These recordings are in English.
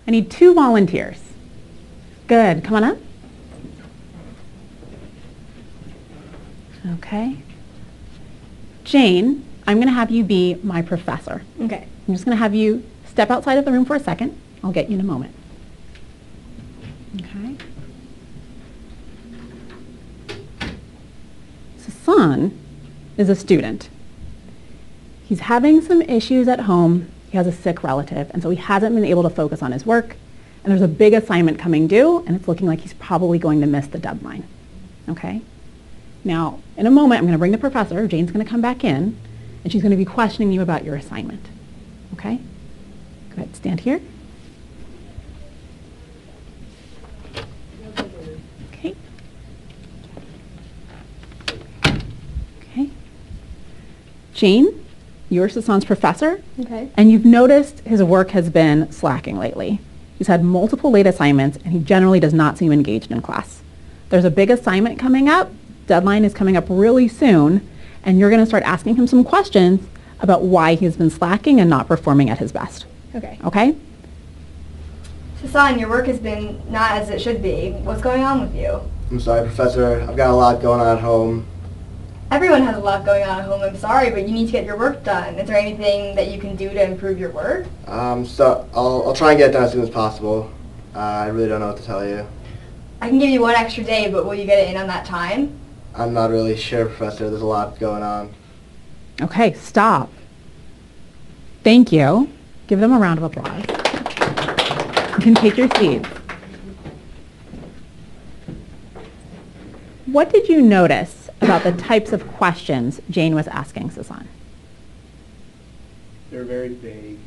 I need 2 volunteers. Good, come on up. Okay. Jane, I'm going to have you be my professor. Okay. I'm just going to have you step outside of the room for a second. I'll get you in a moment. Okay. Sasan is a student. He's having some issues at home. He has a sick relative, and so he hasn't been able to focus on his work. And there's a big assignment coming due, and it's looking like he's probably going to miss the deadline. Okay? Now, in a moment, I'm going to bring the professor. Jane's going to come back in, and she's going to be questioning you about your assignment. Okay? Go ahead, stand here. Okay. Okay. Jane, you're Sasan's professor. Okay. And you've noticed his work has been slacking lately. He's had multiple late assignments, and he generally does not seem engaged in class. There's a big assignment coming up. Deadline is coming up really soon, and you're going to start asking him some questions about why he's been slacking and not performing at his best. Okay. Okay? Sasan, your work has been not as it should be. What's going on with you? I'm sorry, Professor. I've got a lot going on at home. Everyone has a lot going on at home. I'm sorry, but you need to get your work done. Is there anything that you can do to improve your work? So I'll try and get it done as soon as possible. I really don't know what to tell you. I can give you 1 extra day, but will you get it in on that time? I'm not really sure, Professor. There's a lot going on. Okay, stop. Thank you. Give them a round of applause. You can take your seats. What did you notice about the types of questions Jane was asking Sasan? They're very vague.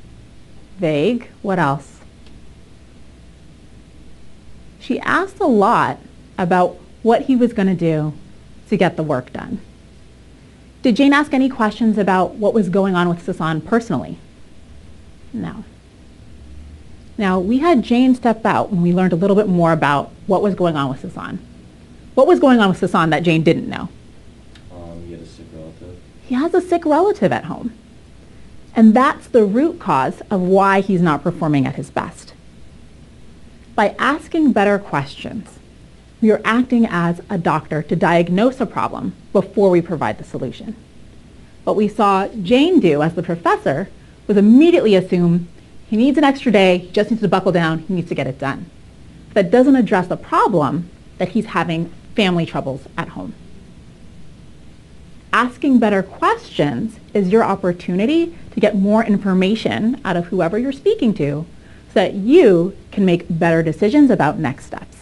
Vague? What else? She asked a lot about what he was going to do to get the work done. Did Jane ask any questions about what was going on with Sasan personally? No. Now, we had Jane step out when we learned a little bit more about what was going on with Sasan. What was going on with Sasan that Jane didn't know? He had a sick relative. He has a sick relative at home. And that's the root cause of why he's not performing at his best. By asking better questions, we are acting as a doctor to diagnose a problem before we provide the solution. What we saw Jane do as the professor was immediately assume he needs an extra day, he just needs to buckle down, he needs to get it done. That doesn't address the problem that he's having family troubles at home. Asking better questions is your opportunity to get more information out of whoever you're speaking to so that you can make better decisions about next steps.